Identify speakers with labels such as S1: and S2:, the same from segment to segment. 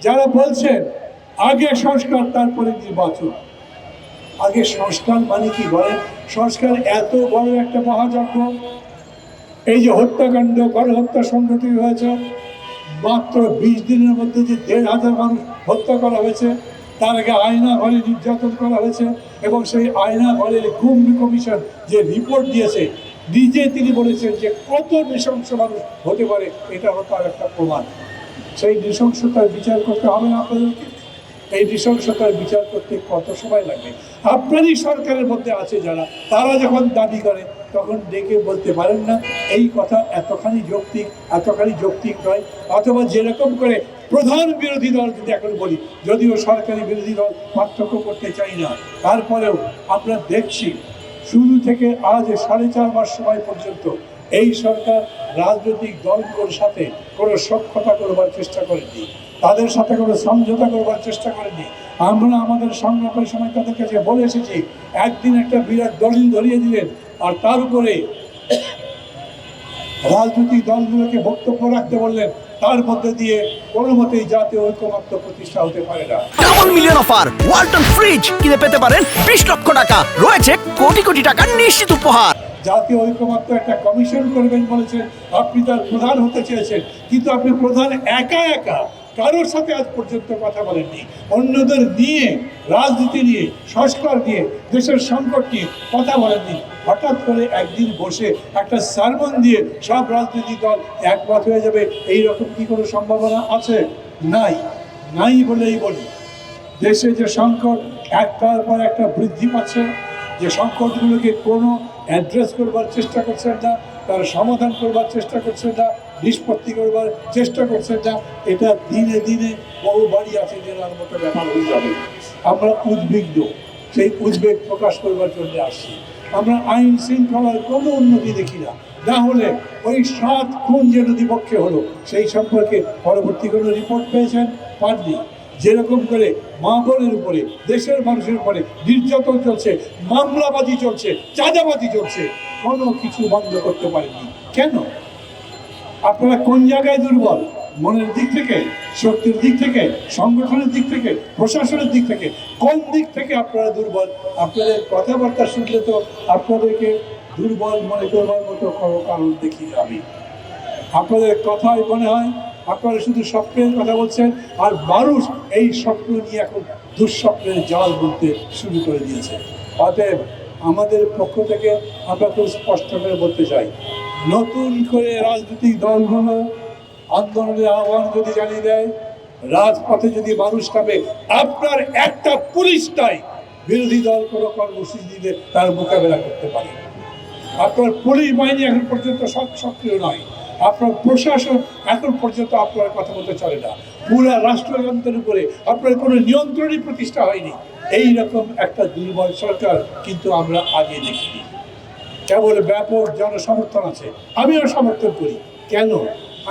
S1: যারা বলছেন আগে সংস্কার তারপরে নির্বাচন, আগে সংস্কার মানে কি বলেন? সংস্কার এত বড় একটা মহাযজ্ঞ, এই যে হত্যাকাণ্ড, গণহত্যা সংঘটিত হয়েছে, মাত্র 20 দিনের মধ্যে যে 1,500 মানুষ হত্যা করা হয়েছে, তার আগে আয়না ঘরে নির্যাতন করা হয়েছে, এবং সেই আয়না ঘরের গুম কমিশন যে রিপোর্ট দিয়েছে, নিজে তিনি বলেছেন যে কত নৃশংস মানুষ হতে পারে, এটা হতো আর একটা প্রমাণ। সেই নৃশংসতার বিচার করতে হবে না আপনাদেরকে? এই নৃশংসতার বিচার করতে কত সময় লাগে? আপনারই সরকারের মধ্যে আছে যারা, তারা যখন দাবি করে তখন ডেকে বলতে পারেন না এই কথা এতখানি যৌক্তিক নয়? অথবা যেরকম করে প্রধান বিরোধী দল যদি এখন বলি, যদিও সরকারি বিরোধী দল পার্থক্য করতে চাই না, তারপরেও আমরা দেখছি শুরু থেকে আজ 4.5 মাস সময় পর্যন্ত এই সরকার রাজনৈতিক দলগুলোর সাথে কোনো সখ্যতা করবার চেষ্টা করেনি, তাদের সাথে কোনো সমঝোতা করবার চেষ্টা করেনি। আমরা আমাদের সংলাপের সময় তাদের কাছে বলে এসেছি, একদিন একটা বিরাট দলিল ধরিয়ে দিলেন, আর তার উপরে রাজনৈতিক দলগুলোকে বক্তব্য রাখতে বললেন, তার মধ্যে দিয়ে কোনো মতেই জাতীয় ঐক্যমত্য প্রতিষ্ঠা হতে পারে না।
S2: Double million offer, Walton fridge কিনে পেতে পারেন 20 লক্ষ টাকা, রয়েছে কোটি কোটি টাকার নিশ্চিত উপহার।
S1: জাতীয় ঐক্যমত্য একটা কমিশন করবেন বলেছেন, আপনি তার প্রধান হতে চেয়েছেন, কিন্তু আপনি প্রধান একা কারোর সাথে আজ পর্যন্ত কথা বলেননি। অন্যদের নিয়ে, রাজনীতি নিয়ে, সংস্কার নিয়ে, দেশের সংকট নিয়ে কথা বলেননি। হঠাৎ করে একদিন বসে একটা সারমন দিয়ে সব রাজনৈতিক দল একমত হয়ে যাবে, এই রকম কি কোনো সম্ভাবনা আছে? নাই বলেই বলি, দেশে যে সংকট একটার পর একটা বৃদ্ধি পাচ্ছে, যে সংকটগুলোকে কোনো অ্যাড্রেস করবার চেষ্টা করছেন না, তার সমাধান করবার চেষ্টা করছেন না, নিষ্পত্তি করবার চেষ্টা করছেন না, এটা দিনে দিনে বহু বাড়ি আছে জেলার মতো ব্যাপার হয়ে যাবে। আমরা উদ্বিগ্ন, সেই উদ্বেগ প্রকাশ করবার জন্য আসছি। আমরা আইন শৃঙ্খলার কোনো উন্নতি দেখি না, না হলে ওই 7 খুন যে নদীপক্ষে হলো সেই সম্পর্কে পরবর্তী কোনো রিপোর্ট পেয়েছেন? পাননি। যেরকম করে মা বোনের উপরে, দেশের মানুষের উপরে নির্যাতন চলছে, মামলাবাজি চলছে, চাঁদাবাজি চলছে, কোনো কিছু বন্ধ করতে পারেননি। কেন? আপনারা কোন জায়গায় দুর্বল? মনের দিক থেকে, শক্তির দিক থেকে, সংগঠনের দিক থেকে, প্রশাসনের দিক থেকে, কোন দিক থেকে আপনারা দুর্বল? আপনাদের কথাবার্তা শুনলে তো আপনাদেরকে দুর্বল মনে করবার মতো কোনো কারণ দেখি আমি। আপনাদের কথাই মনে হয় আপনারা শুধু স্বপ্নের কথা বলছেন, আর মানুষ এই স্বপ্ন নিয়ে এখন দুঃস্বপ্নের জাল বলতে শুরু করে দিয়েছে। অতএব আমাদের পক্ষ থেকে আমরা খুব স্পষ্ট করে বলতে চাই, নতুন করে রাজনৈতিক দলগুলো আন্দোলনের আহ্বান যদি জানিয়ে দেয়, রাজপথে যদি মানুষ নামে, আপনার একটা পুলিশ নাই বিরোধী দল কোনো কর্মসূচি দিলে তার মোকাবেলা করতে পারে। আপনার পুলিশ বাহিনী এখন পর্যন্ত সক্রিয় নয়, আপনার প্রশাসন এখন পর্যন্ত আপনার কথা বলতে চলে না, পুরা রাষ্ট্রযন্ত্রের উপরে আপনার কোনো নিয়ন্ত্রণই প্রতিষ্ঠা হয়নি। এই রকম একটা দুর্বল সরকার কিন্তু আমরা আগে দেখিনি। কেবল ব্যাপক জনসমর্থন আছে, আমিও সমর্থন করি। কেন?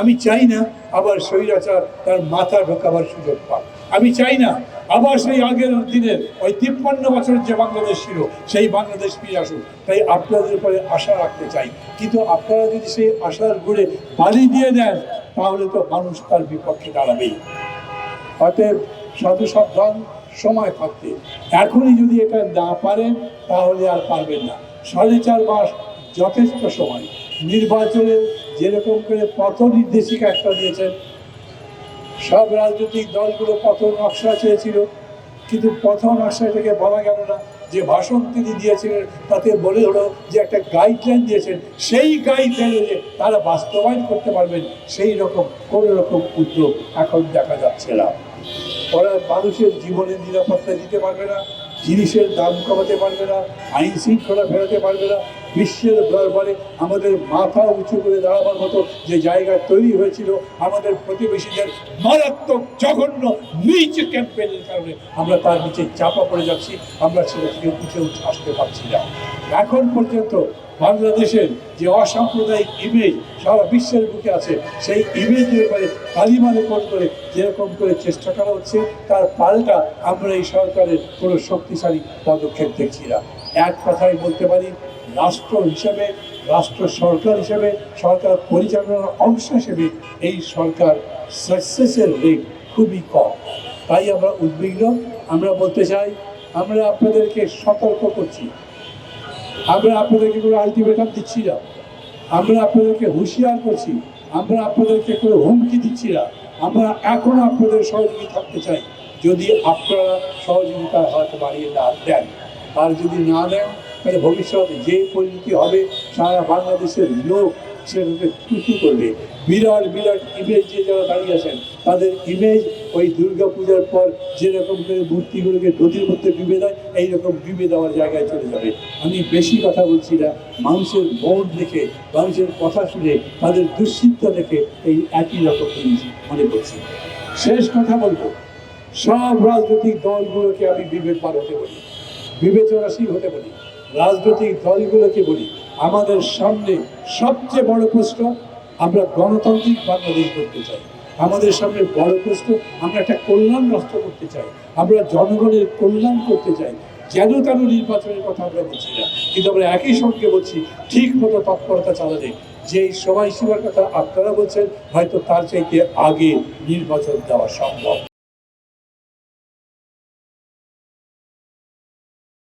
S1: আমি চাই না আবার স্বৈরাচার তার মাথা ঢোকাবার সুযোগ পাক। আমি চাই না আবার সেই আগের দিনের ওই 53 বছরের যে বাংলাদেশ ছিল সেই বাংলাদেশ ফিরে আসুক। তাই আপনাদের উপরে আশা রাখতে চাই, কিন্তু আপনারা যদি সেই আশার ঘুরে বালি দিয়ে দেন, তাহলে তো মানুষ তার বিপক্ষে দাঁড়াবেই। অতএব সাধু সাবধান, সময় থাকতে এখনই যদি এটা না পারেন তাহলে আর পারবেন না। 4.5 মাস যথেষ্ট সময়। নির্বাচনে যেরকম করে পথ নির্দেশিকা একটা দিয়েছেন, সব রাজনৈতিক দলগুলো পথ নকশা চেয়েছিল, কিন্তু পথ নকশা থেকে বলা গেল না। যে ভাষণ তিনি দিয়েছিলেন তাতে বলে হলো যে একটা গাইডলাইন দিয়েছেন, সেই গাইডলাইনে যে তারা বাস্তবায়ন করতে পারবেন সেই রকম কোনো রকম উদ্যোগ এখন দেখা যাচ্ছে না। ওরা মানুষের জীবনের নিরাপত্তা দিতে পারবে না, জিনিসের দাম কমাতে পারবে না, আইন শৃঙ্খলা ফেরাতে পারবে না। বিশ্বের দরবারে আমাদের মাথা উঁচু করে দাঁড়াবার মতো যে জায়গা তৈরি হয়েছিল, আমাদের প্রতিবেশীদের মারাত্মক জঘন্য নিচ ক্যাম্পেইনের কারণে আমরা তার নিচে চাপা পড়ে যাচ্ছি, আমরা সেটা থেকে উঠে আসতে পারছি না। এখন পর্যন্ত বাংলাদেশের যে অসাম্প্রদায়িক ইমেজ সারা বিশ্বের বুকে আছে, সেই ইমেজের উপরে কালিমা লেপন করে যেরকম করে চেষ্টা করা হচ্ছে, তার পাল্টা আমরা এই সরকারের কোনো শক্তিশালী পদক্ষেপ দেখছি না। এক কথাই বলতে পারি, রাষ্ট্র হিসেবে, রাষ্ট্র সরকার হিসেবে, সরকার পরিচালনার অংশ হিসেবে এই সরকার সাকসেসের রেট খুবই কম। তাই আমরা উদ্বিগ্ন। আমরা বলতে চাই, আমরা আপনাদেরকে সতর্ক করছি, আমরা আপনাদেরকে কোনো আলটিমেটাম দিচ্ছি না, আমরা আপনাদেরকে হুঁশিয়ার করছি, আমরা আপনাদেরকে কোনো হুমকি দিচ্ছি না। আমরা এখনো আপনাদের সহযোগী থাকতে চাই, যদি আপনারা সহযোগিতার হাত বাড়িয়ে না দেন। আর যদি না দেন, তাহলে ভবিষ্যতে যে পরিণতি হবে, সারা বাংলাদেশের লোক সেটাকে টুটু করবে। বিরাট বিরাট ইমেজ যে যারা দাঁড়িয়ে আছেন, তাদের ইমেজ ওই দুর্গা পূজার পর যেরকম করে মূর্তিগুলোকে নদীর মধ্যে ডুবে দেয়, এইরকম ডুবে দেওয়ার জায়গায় চলে যাবে। আমি বেশি কথা বলছি না, মানুষের মন দেখে, মানুষের কথা শুনে, তাদের দুশ্চিন্তা দেখে এই একই রকম জিনিস মনে করছি। শেষ কথা বলবো, সব রাজনৈতিক দলগুলোকে আমি বিবেকবান হতে বলি, বিবেচনাশীল হতে বলি। রাজনৈতিক দলগুলোকে বলি, আমাদের সামনে সবচেয়ে বড় প্রশ্ন, আমরা গণতান্ত্রিক বাংলাদেশ করতে চাই। আমাদের সামনে বড় প্রশ্ন, আমরা একটা কল্যাণ রাষ্ট্র করতে চাই, আমরা জনগণের কল্যাণ করতে চাই। যেন তেন নির্বাচনের কথা আমরা বলছি না, কিন্তু আমরা একই সঙ্গে বলছি ঠিক মতো তৎপরতা চালালে যেই সময়সীমার কথা আপনারা বলছেন, হয়তো তার চাইতে আগে নির্বাচন দেওয়া সম্ভব।